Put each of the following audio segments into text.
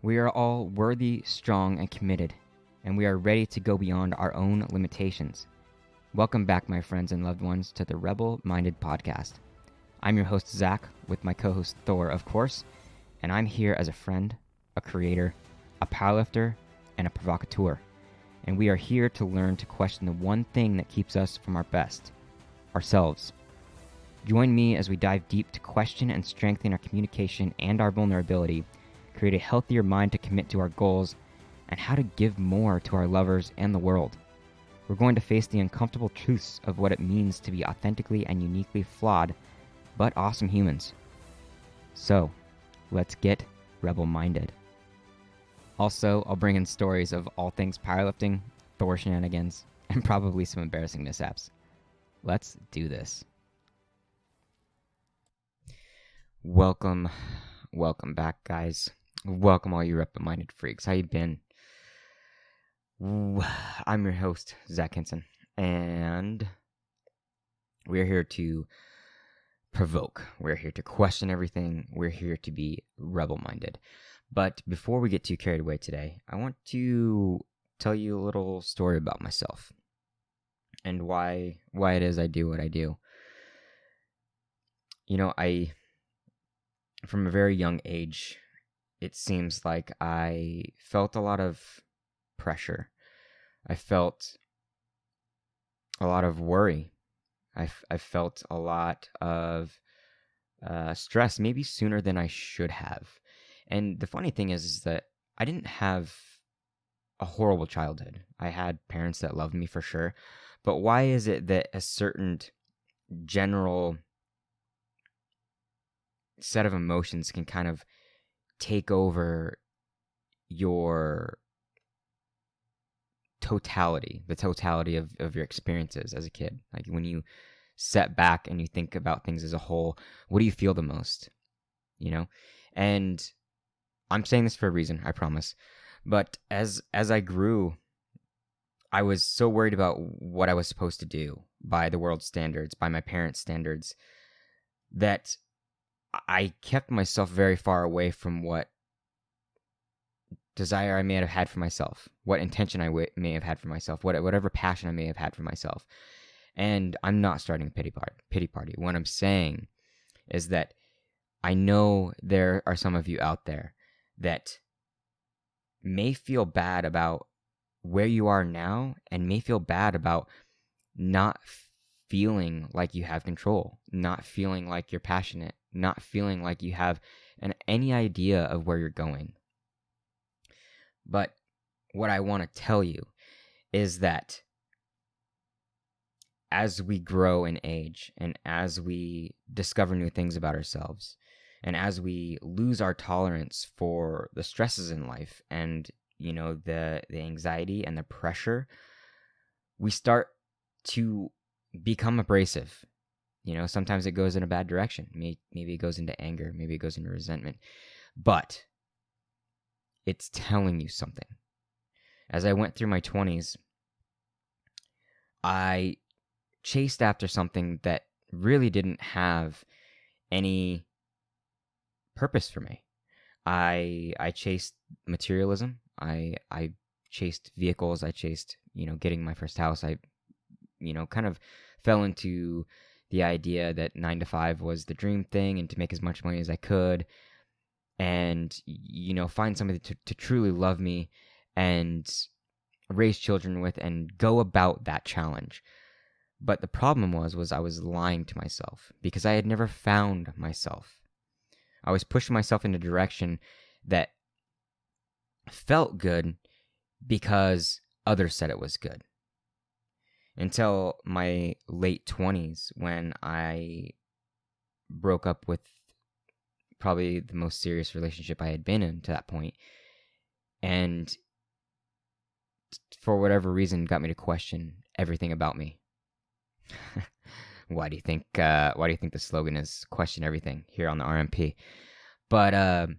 We are all worthy, strong, and committed, and we are ready to go beyond our own limitations. Welcome back, my friends and loved ones, to the Rebel Minded Podcast. I'm your host, Zach, with my co-host, Thor, of course, and I'm here as a friend, a creator, a powerlifter, and a provocateur. And we are here to learn to question the one thing that keeps us from our best, ourselves. Join me as we dive deep to question and strengthen our communication and our vulnerability, create a healthier mind to commit to our goals, and how to give more to our lovers and the world. We're going to face the uncomfortable truths of what it means to be authentically and uniquely flawed, but awesome humans. So, let's get rebel-minded. Also, I'll bring in stories of all things powerlifting, Thor shenanigans, and probably some embarrassing mishaps. Let's do this. Welcome back, guys. Welcome all you rebel-minded freaks. How you been? I'm your host, Zach Henson, and we're here to provoke. We're here to question everything. We're here to be rebel-minded. But before we get too carried away today, I want to tell you a little story about myself and why it is I do what I do. You know, from a very young age, it seems like I felt a lot of pressure. I felt a lot of worry. I felt a lot of stress, maybe sooner than I should have. And the funny thing is that I didn't have a horrible childhood. I had parents that loved me for sure. But why is it that a certain general set of emotions can kind of take over your the totality of your experiences as a kid? Like when you set back and you think about things as a whole, what do you feel the most? You know? And I'm saying this for a reason, I promise. But as I grew, I was so worried about what I was supposed to do by the world's standards, by my parents' standards, that I kept myself very far away from what desire I may have had for myself, what intention I may have had for myself, whatever passion I may have had for myself. And I'm not starting a pity party. What I'm saying is that I know there are some of you out there that may feel bad about where you are now and may feel bad about not feeling like you have control, not feeling like you're passionate, not feeling like you have any idea of where you're going. But what I want to tell you is that as we grow in age and as we discover new things about ourselves and as we lose our tolerance for the stresses in life and, you know, the anxiety and the pressure, we start to become abrasive. You know, sometimes it goes in a bad direction. Maybe it goes into anger. Maybe it goes into resentment. But it's telling you something. As I went through my 20s, I chased after something that really didn't have any purpose for me. I chased materialism. I chased vehicles. I chased, you know, getting my first house. I, you know, kind of fell into the idea that 9 to 5 was the dream thing and to make as much money as I could and, you know, find somebody to truly love me and raise children with and go about that challenge. But the problem was I was lying to myself because I had never found myself. I was pushing myself in a direction that felt good because others said it was good. Until my late 20s when I broke up with probably the most serious relationship I had been in to that point, and for whatever reason got me to question everything about me. Why do you think the slogan is question everything here on the RMP? But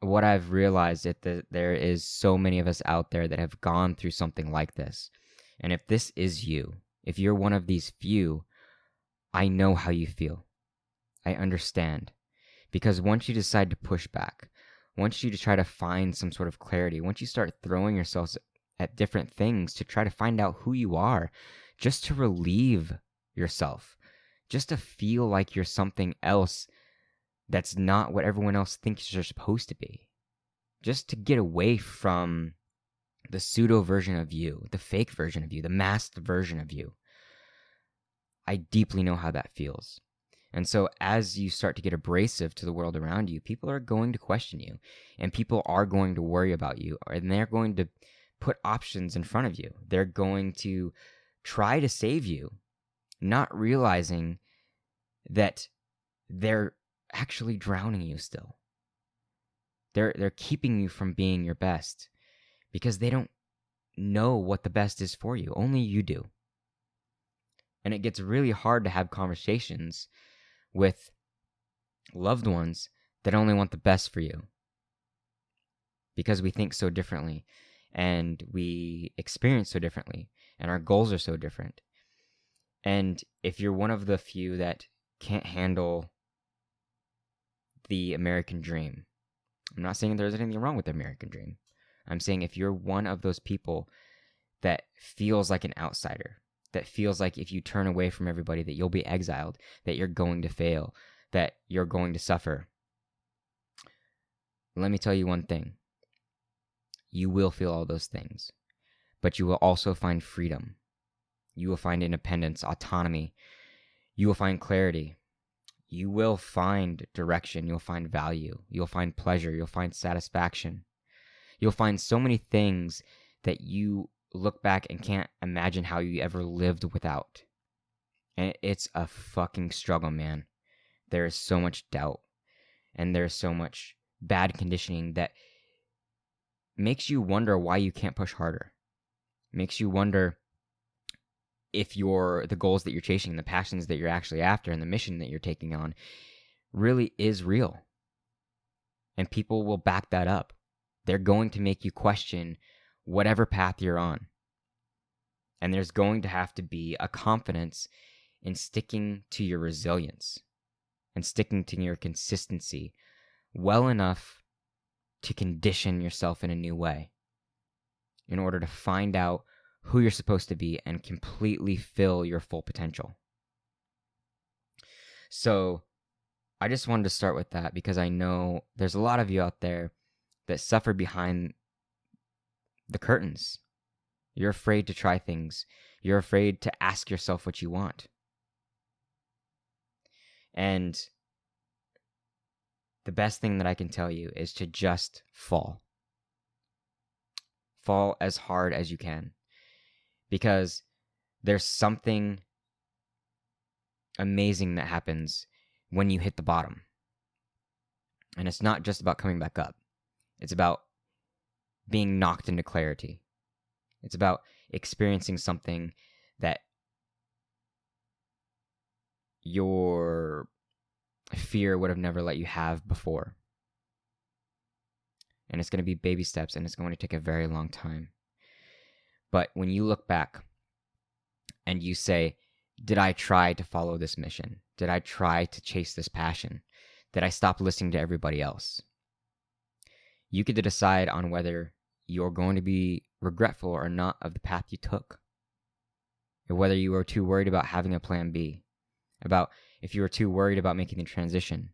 what I've realized is that there is so many of us out there that have gone through something like this. And if this is you, if you're one of these few, I know how you feel. I understand. Because once you decide to push back, wants you to try to find some sort of clarity. Once you start throwing yourselves at different things to try to find out who you are, just to relieve yourself, just to feel like you're something else that's not what everyone else thinks you're supposed to be. Just to get away from the pseudo version of you, the fake version of you, the masked version of you. I deeply know how that feels. And so as you start to get abrasive to the world around you, people are going to question you, and people are going to worry about you, and they're going to put options in front of you. They're going to try to save you, not realizing that they're actually drowning you still. They're keeping you from being your best because they don't know what the best is for you. Only you do. And it gets really hard to have conversations with loved ones that only want the best for you because we think so differently and we experience so differently and our goals are so different. And if you're one of the few that can't handle the American dream, I'm not saying there's anything wrong with the American dream. I'm saying if you're one of those people that feels like an outsider, that feels like if you turn away from everybody that you'll be exiled, that you're going to fail, that you're going to suffer, let me tell you one thing. You will feel all those things, but you will also find freedom. You will find independence, autonomy. You will find clarity. You will find direction. You'll find value. You'll find pleasure. You'll find satisfaction. You'll find so many things that you look back and can't imagine how you ever lived without. And it's a fucking struggle, man. There is so much doubt, and there's so much bad conditioning that makes you wonder why you can't push harder. Makes you wonder if the goals that you're chasing, the passions that you're actually after, and the mission that you're taking on really is real. And people will back that up. They're going to make you question whatever path you're on. And there's going to have to be a confidence in sticking to your resilience and sticking to your consistency well enough to condition yourself in a new way in order to find out who you're supposed to be and completely fill your full potential. So I just wanted to start with that because I know there's a lot of you out there that suffer behind the curtains. You're afraid to try things. You're afraid to ask yourself what you want. And the best thing that I can tell you is to just fall. Fall as hard as you can. Because there's something amazing that happens when you hit the bottom. And it's not just about coming back up. It's about being knocked into clarity. It's about experiencing something that your fear would have never let you have before. And it's going to be baby steps, and it's going to take a very long time. But when you look back and you say, did I try to follow this mission? Did I try to chase this passion? Did I stop listening to everybody else? You get to decide on whether you're going to be regretful or not of the path you took. Or whether you were too worried about having a plan B. About if you were too worried about making the transition.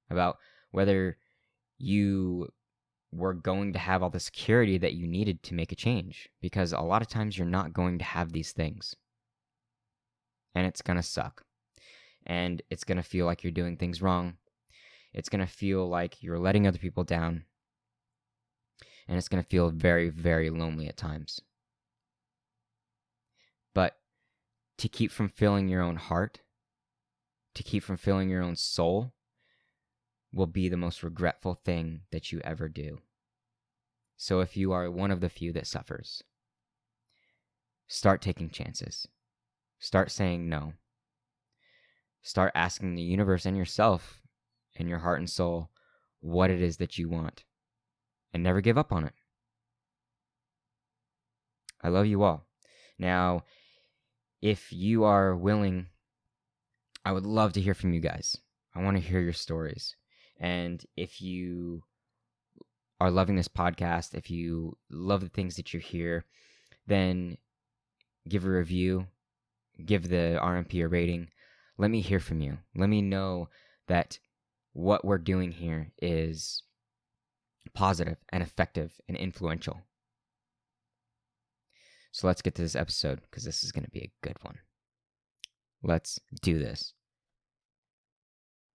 About whether you were going to have all the security that you needed to make a change. Because a lot of times you're not going to have these things. And it's going to suck. And it's going to feel like you're doing things wrong. It's going to feel like you're letting other people down. And it's going to feel very, very lonely at times. But to keep from filling your own heart, to keep from filling your own soul, will be the most regretful thing that you ever do. So if you are one of the few that suffers, start taking chances. Start saying no. Start asking the universe and yourself and your heart and soul what it is that you want. And never give up on it. I love you all. Now, if you are willing, I would love to hear from you guys. I want to hear your stories. And if you are loving this podcast, if you love the things that you hear, then give a review, give the RMP a rating. Let me hear from you. Let me know that what we're doing here is positive and effective and influential. So let's get to this episode, because this is going to be a good one. Let's do this.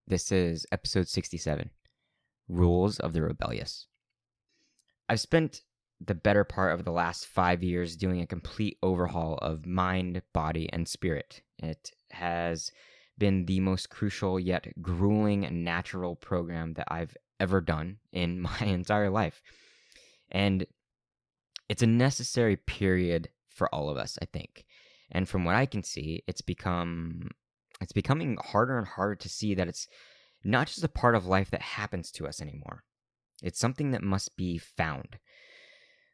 This is episode 67, Rules of the Rebellious. I've spent the better part of the last 5 years doing a complete overhaul of mind, body, and spirit. It has been the most crucial yet grueling and natural program that I've ever done in my entire life. And it's a necessary period for all of us, I think. And from what I can see, it's becoming harder and harder to see that it's not just a part of life that happens to us anymore. It's something that must be found.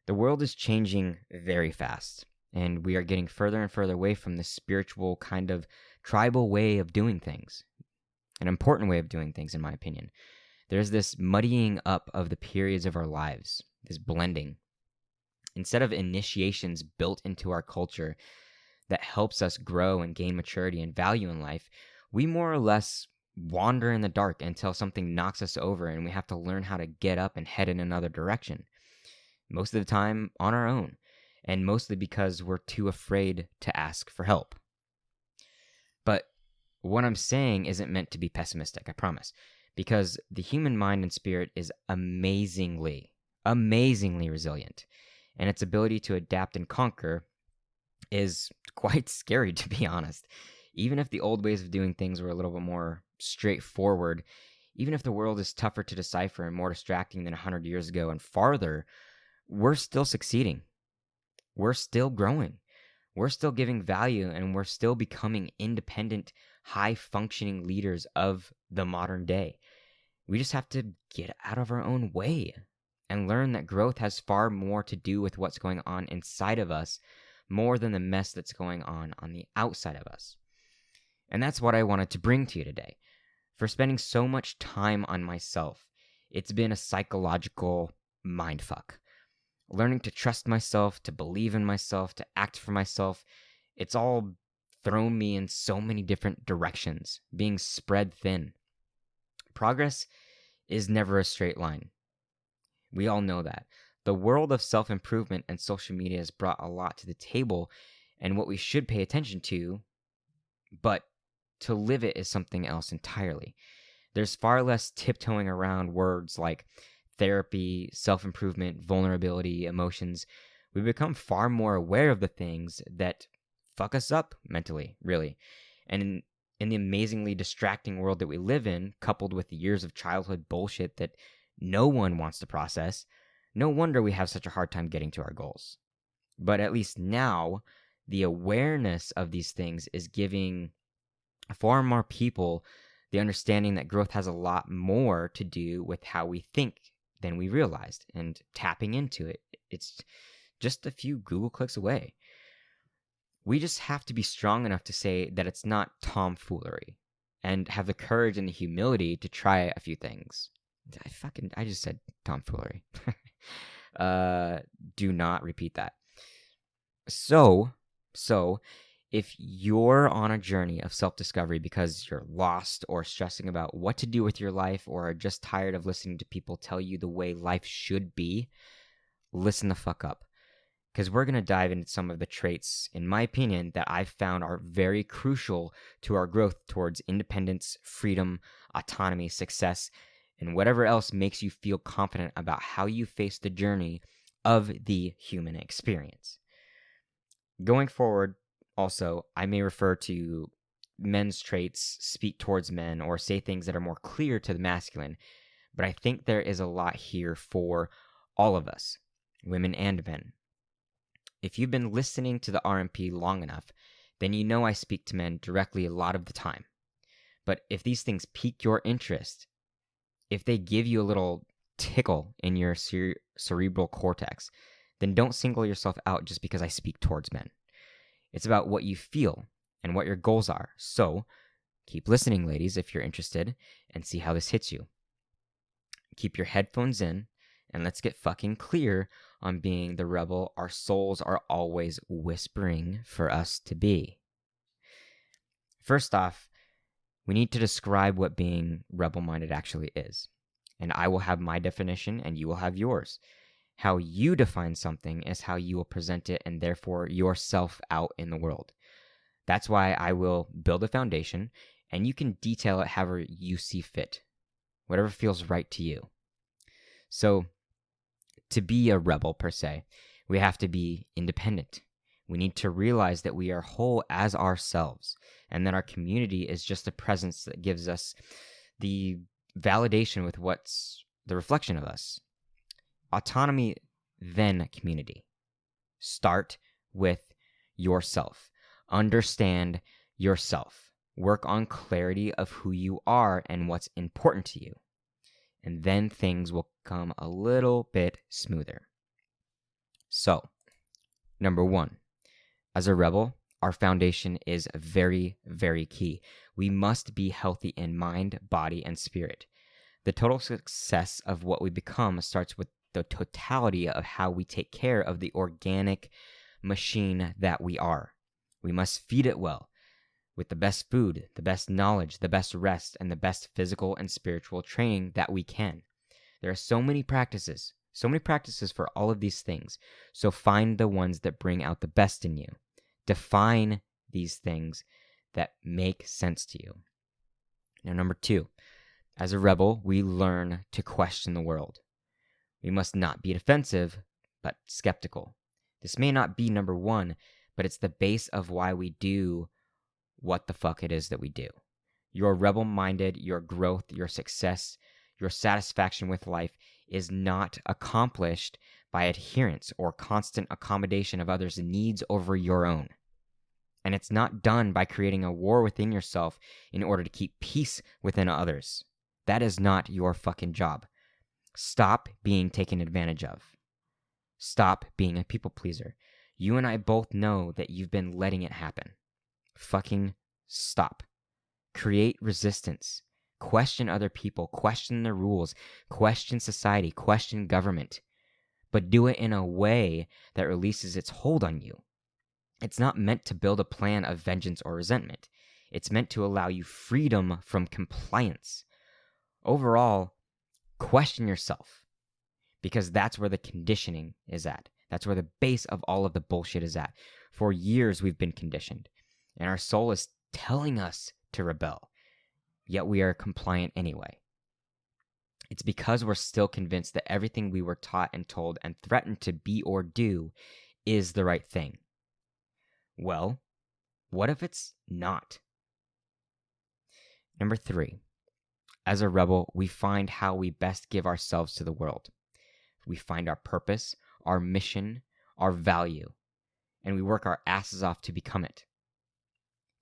The world is changing very fast, and we are getting further and further away from this spiritual kind of tribal way of doing things. An important way of doing things, in my opinion. There's this muddying up of the periods of our lives, this blending. Instead of initiations built into our culture that helps us grow and gain maturity and value in life, we more or less wander in the dark until something knocks us over and we have to learn how to get up and head in another direction. Most of the time on our own, and mostly because we're too afraid to ask for help. But what I'm saying isn't meant to be pessimistic, I promise, because the human mind and spirit is amazingly resilient, and its ability to adapt and conquer is quite scary, to be honest. Even if the old ways of doing things were a little bit more straightforward, even if the world is tougher to decipher and more distracting than 100 years ago and farther, we're still succeeding. We're still growing. We're still giving value, and we're still becoming independent, high-functioning leaders of the modern day. We just have to get out of our own way and learn that growth has far more to do with what's going on inside of us more than the mess that's going on the outside of us. And that's what I wanted to bring to you today. For spending so much time on myself, it's been a psychological mindfuck. Learning to trust myself, to believe in myself, to act for myself, it's all thrown me in so many different directions, being spread thin. Progress is never a straight line. We all know that. The world of self-improvement and social media has brought a lot to the table, and what we should pay attention to, but to live it is something else entirely. There's far less tiptoeing around words like therapy, self-improvement, vulnerability, emotions. We become far more aware of the things that fuck us up mentally, really. And in the amazingly distracting world that we live in, coupled with the years of childhood bullshit that no one wants to process, no wonder we have such a hard time getting to our goals. But at least now, the awareness of these things is giving far more people the understanding that growth has a lot more to do with how we think than we realized, and tapping into it. It's just a few Google clicks away. We just have to be strong enough to say that it's not tomfoolery, and have the courage and the humility to try a few things. I just said tomfoolery. Do not repeat that. So, if you're on a journey of self-discovery because you're lost or stressing about what to do with your life, or are just tired of listening to people tell you the way life should be, listen the fuck up. Because we're going to dive into some of the traits, in my opinion, that I've found are very crucial to our growth towards independence, freedom, autonomy, success, and whatever else makes you feel confident about how you face the journey of the human experience. Going forward, also, I may refer to men's traits, speak towards men, or say things that are more clear to the masculine, but I think there is a lot here for all of us, women and men. If you've been listening to the RMP long enough, then you know I speak to men directly a lot of the time. But if these things pique your interest, if they give you a little tickle in your cerebral cortex, then don't single yourself out just because I speak towards men. It's about what you feel and what your goals are. So keep listening, ladies, if you're interested, and see how this hits you. Keep your headphones in And let's get fucking clear on being the rebel our souls are always whispering for us to be. First off, we need to describe what being rebel-minded actually is. And I will have my definition and you will have yours. How you define something is how you will present it and therefore yourself out in the world. That's why I will build a foundation and you can detail it however you see fit, whatever feels right to you. So, to be a rebel per se, we have to be independent. We need to realize that we are whole as ourselves and that our community is just a presence that gives us the validation with what's the reflection of us. Autonomy, then community. Start with yourself. Understand yourself. Work on clarity of who you are and what's important to you. And then things will come a little bit smoother. So, number 1, as a rebel, our foundation is very, very key. We must be healthy in mind, body, and spirit. The total success of what we become starts with the totality of how we take care of the organic machine that we are. We must feed it well with the best food, the best knowledge, the best rest, and the best physical and spiritual training that we can. There are so many practices for all of these things. So find the ones that bring out the best in you. Define these things that make sense to you. Now, number 2, as a rebel, we learn to question the world. We must not be defensive, but skeptical. This may not be number 1, but it's the base of why we do what the fuck it is that we do. Your rebel-minded, your growth, your success, your satisfaction with life is not accomplished by adherence or constant accommodation of others' needs over your own. And it's not done by creating a war within yourself in order to keep peace within others. That is not your fucking job. Stop being taken advantage of. Stop being a people pleaser. You and I both know that you've been letting it happen. Fucking stop. Create resistance. Question other people. Question the rules. Question society. Question government. But do it in a way that releases its hold on you. It's not meant to build a plan of vengeance or resentment. It's meant to allow you freedom from compliance. Overall, question yourself. Because that's where the conditioning is at. That's where the base of all of the bullshit is at. For years we've been conditioned. And our soul is telling us to rebel. Yet we are compliant anyway. It's because we're still convinced that everything we were taught and told and threatened to be or do is the right thing. Well, what if it's not? Number 3, as a rebel, we find how we best give ourselves to the world. We find our purpose, our mission, our value, and we work our asses off to become it,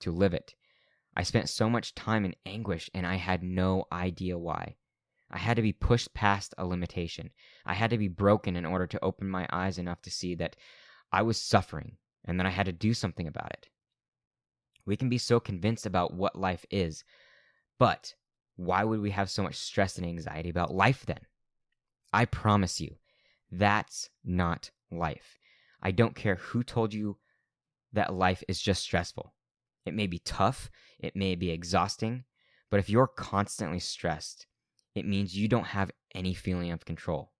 to live it. I spent so much time in anguish and I had no idea why. I had to be pushed past a limitation. I had to be broken in order to open my eyes enough to see that I was suffering and that I had to do something about it. We can be so convinced about what life is, but why would we have so much stress and anxiety about life then? I promise you, that's not life. I don't care who told you that life is just stressful. It may be tough, it may be exhausting, but if you're constantly stressed, it means you don't have any feeling of control.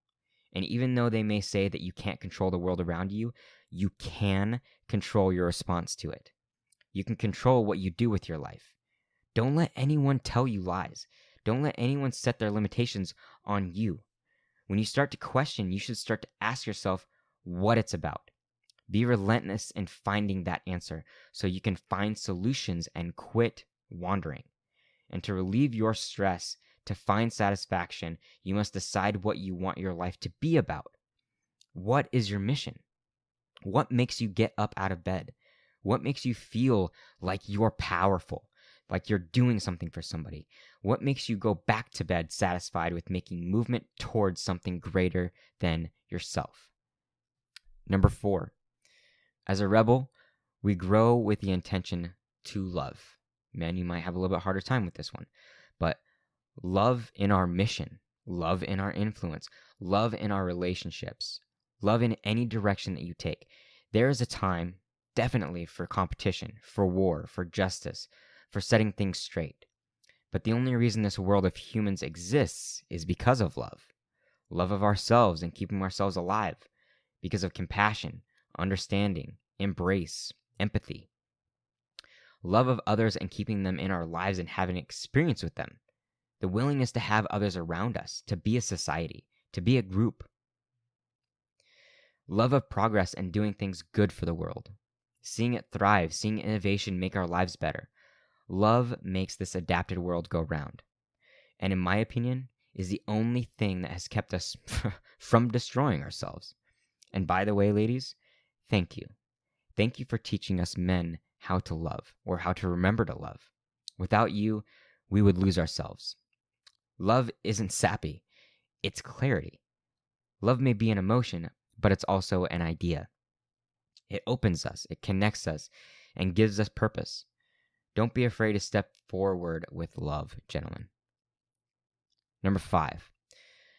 And even though they may say that you can't control the world around you, you can control your response to it. You can control what you do with your life. Don't let anyone tell you lies. Don't let anyone set their limitations on you. When you start to question, you should start to ask yourself what it's about. Be relentless in finding that answer so you can find solutions and quit wandering. And to relieve your stress, to find satisfaction, you must decide what you want your life to be about. What is your mission? What makes you get up out of bed? What makes you feel like you're powerful, like you're doing something for somebody? What makes you go back to bed satisfied with making movement towards something greater than yourself? Number 4, as a rebel, we grow with the intention to love. Man, you might have a little bit harder time with this one, but love in our mission, love in our influence, love in our relationships, love in any direction that you take. There is a time, definitely, for competition, for war, for justice, for setting things straight. But the only reason this world of humans exists is because of love. Love of ourselves and keeping ourselves alive, because of compassion, understanding, embrace, empathy. Love of others and keeping them in our lives and having experience with them. The willingness to have others around us, to be a society, to be a group. Love of progress and doing things good for the world. Seeing it thrive, seeing innovation make our lives better. Love makes this adapted world go round. And in my opinion, is the only thing that has kept us from destroying ourselves. And by the way, ladies, thank you. Thank you for teaching us men how to love, or how to remember to love. Without you, we would lose ourselves. Love isn't sappy, it's clarity. Love may be an emotion, but it's also an idea. It opens us, it connects us, and gives us purpose. Don't be afraid to step forward with love, gentlemen. Number 5,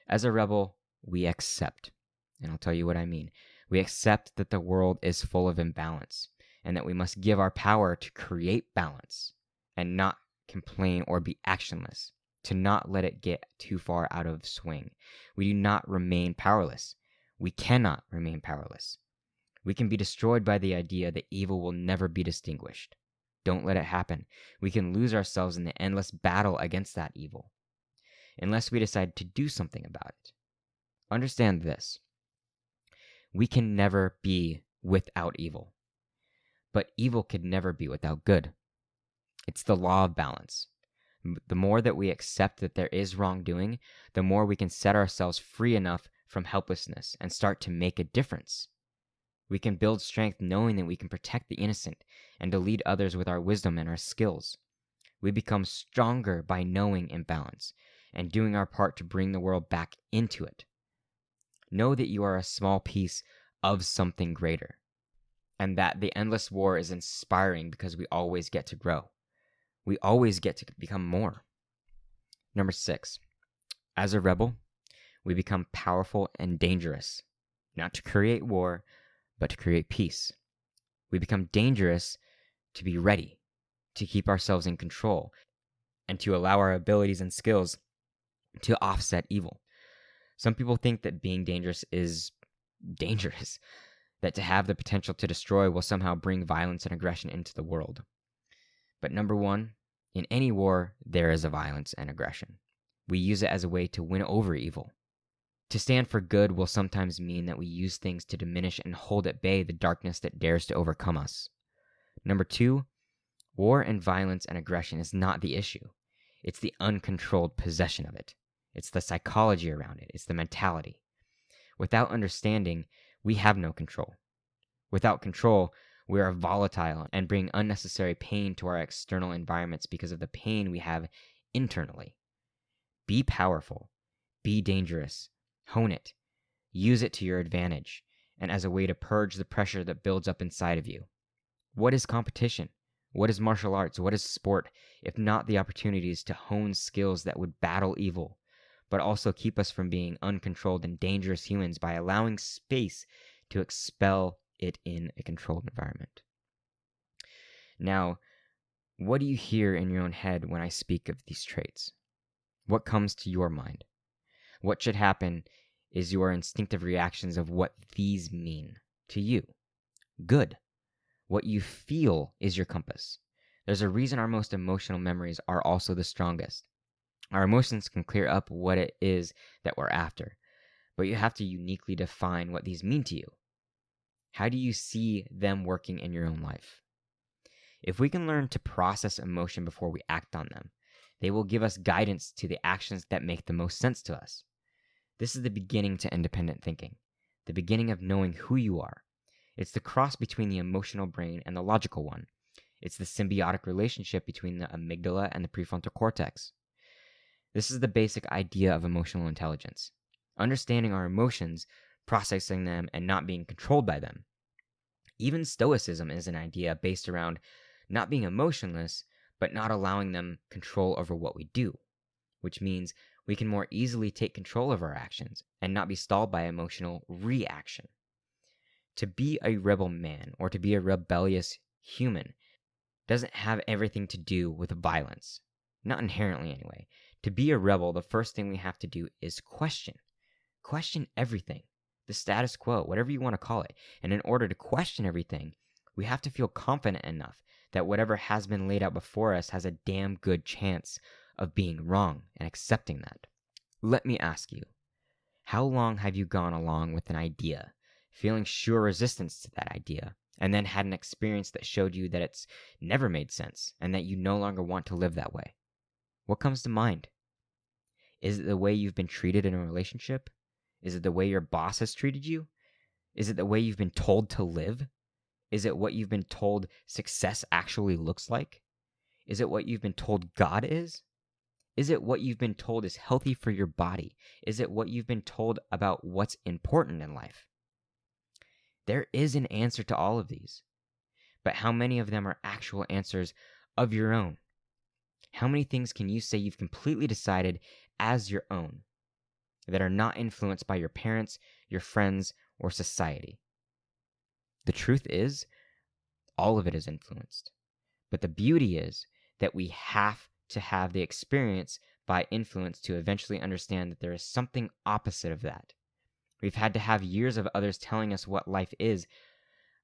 as a rebel, we accept. And I'll tell you what I mean. We accept that the world is full of imbalance, and that we must give our power to create balance, and not complain or be actionless, to not let it get too far out of swing. We do not remain powerless. We cannot remain powerless. We can be destroyed by the idea that evil will never be distinguished. Don't let it happen. We can lose ourselves in the endless battle against that evil, unless we decide to do something about it. Understand this. We can never be without evil, but evil can never be without good. It's the law of balance. The more that we accept that there is wrongdoing, the more we can set ourselves free enough from helplessness and start to make a difference. We can build strength knowing that we can protect the innocent and to lead others with our wisdom and our skills. We become stronger by knowing imbalance and doing our part to bring the world back into it. Know that you are a small piece of something greater, and that the endless war is inspiring because we always get to grow. We always get to become more. Number 6, as a rebel, we become powerful and dangerous, not to create war, but to create peace. We become dangerous to be ready, to keep ourselves in control, and to allow our abilities and skills to offset evil. Some people think that being dangerous is dangerous, that to have the potential to destroy will somehow bring violence and aggression into the world. But number 1, in any war, there is a violence and aggression. We use it as a way to win over evil. To stand for good will sometimes mean that we use things to diminish and hold at bay the darkness that dares to overcome us. Number 2, war and violence and aggression is not the issue. It's the uncontrolled possession of it. It's the psychology around it. It's the mentality. Without understanding, we have no control. Without control, we are volatile and bring unnecessary pain to our external environments because of the pain we have internally. Be powerful. Be dangerous. Hone it. Use it to your advantage and as a way to purge the pressure that builds up inside of you. What is competition? What is martial arts? What is sport, if not the opportunities to hone skills that would battle evil, but also keep us from being uncontrolled and dangerous humans by allowing space to expel it in a controlled environment? Now, what do you hear in your own head when I speak of these traits? What comes to your mind? What should happen is your instinctive reactions of what these mean to you. Good. What you feel is your compass. There's a reason our most emotional memories are also the strongest. Our emotions can clear up what it is that we're after, but you have to uniquely define what these mean to you. How do you see them working in your own life? If we can learn to process emotion before we act on them, they will give us guidance to the actions that make the most sense to us. This is the beginning to independent thinking, the beginning of knowing who you are. It's the cross between the emotional brain and the logical one. It's the symbiotic relationship between the amygdala and the prefrontal cortex. This is the basic idea of emotional intelligence. Understanding our emotions, processing them, and not being controlled by them. Even Stoicism is an idea based around not being emotionless, but not allowing them control over what we do, which means We can more easily take control of our actions and not be stalled by emotional reaction. To be a rebel man or to be a rebellious human doesn't have everything to do with violence. Not inherently, anyway. To be a rebel, the first thing we have to do is question. Question everything. The status quo, whatever you want to call it. And in order to question everything, we have to feel confident enough that whatever has been laid out before us has a damn good chance of being wrong and accepting that. Let me ask you, how long have you gone along with an idea, feeling sure resistance to that idea, and then had an experience that showed you that it's never made sense and that you no longer want to live that way? What comes to mind? Is it the way you've been treated in a relationship? Is it the way your boss has treated you? Is it the way you've been told to live? Is it what you've been told success actually looks like? Is it what you've been told God is? Is it what you've been told is healthy for your body? Is it what you've been told about what's important in life? There is an answer to all of these, but how many of them are actual answers of your own? How many things can you say you've completely decided as your own that are not influenced by your parents, your friends, or society? The truth is, all of it is influenced. But the beauty is that we have to have the experience by influence to eventually understand that there is something opposite of that. We've had to have years of others telling us what life is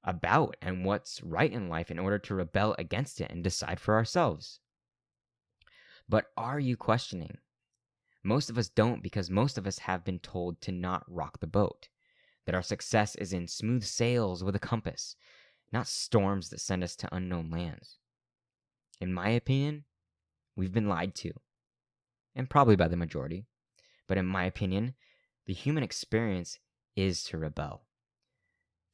about and what's right in life in order to rebel against it and decide for ourselves. But are you questioning? Most of us don't, because most of us have been told to not rock the boat, that our success is in smooth sails with a compass, not storms that send us to unknown lands. In my opinion, we've been lied to, and probably by the majority, but in my opinion, the human experience is to rebel.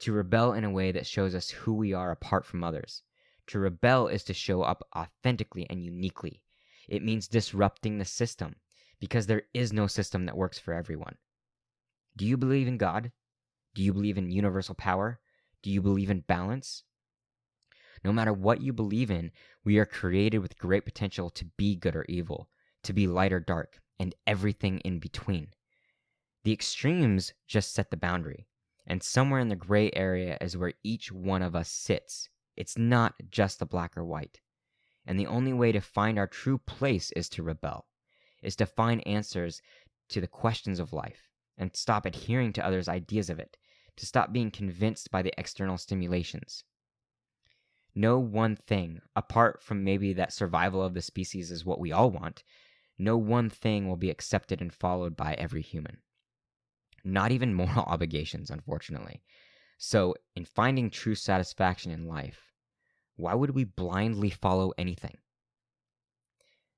To rebel in a way that shows us who we are apart from others. To rebel is to show up authentically and uniquely. It means disrupting the system, because there is no system that works for everyone. Do you believe in God? Do you believe in universal power? Do you believe in balance? No matter what you believe in, we are created with great potential to be good or evil, to be light or dark, and everything in between. The extremes just set the boundary, and somewhere in the gray area is where each one of us sits. It's not just the black or white. And the only way to find our true place is to rebel, is to find answers to the questions of life, and stop adhering to others' ideas of it, to stop being convinced by the external stimulations. No one thing, apart from maybe that survival of the species is what we all want, no one thing will be accepted and followed by every human. Not even moral obligations, unfortunately. So, in finding true satisfaction in life, why would we blindly follow anything?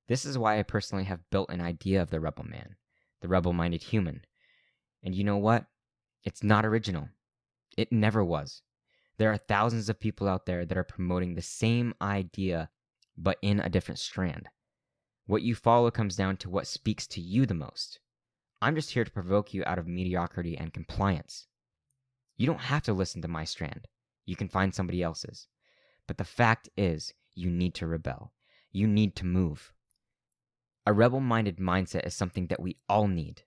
This is why I personally have built an idea of the rebel man, the rebel-minded human. And you know what? It's not original. It never was. There are thousands of people out there that are promoting the same idea, but in a different strand. What you follow comes down to what speaks to you the most. I'm just here to provoke you out of mediocrity and compliance. You don't have to listen to my strand. You can find somebody else's. But the fact is, you need to rebel. You need to move. A rebel-minded mindset is something that we all need.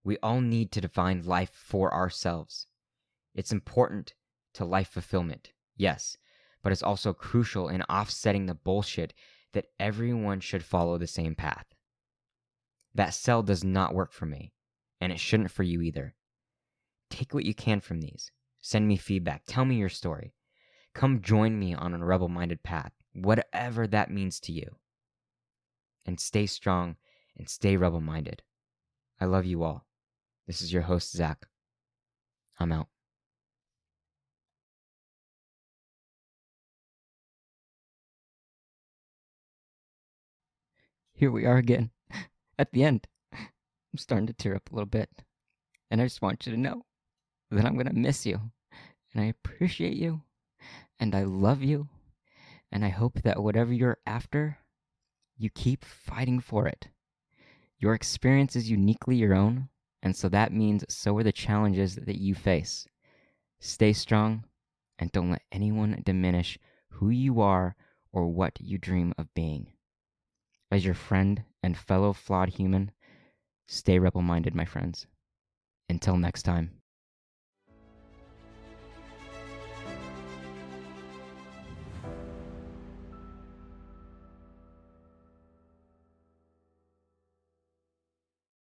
We all need to define life for ourselves. It's important to life fulfillment, yes, but it's also crucial in offsetting the bullshit that everyone should follow the same path. That sell does not work for me, and it shouldn't for you either. Take what you can from these. Send me feedback. Tell me your story. Come join me on a rebel-minded path, whatever that means to you. And stay strong and stay rebel-minded. I love you all. This is your host, Zach. I'm out. Here we are again, at the end. I'm starting to tear up a little bit. And I just want you to know that I'm going to miss you. And I appreciate you. And I love you. And I hope that whatever you're after, you keep fighting for it. Your experience is uniquely your own. And so that means so are the challenges that you face. Stay strong and don't let anyone diminish who you are or what you dream of being. As your friend and fellow flawed human, Stay rebel minded, my friends. Until next time.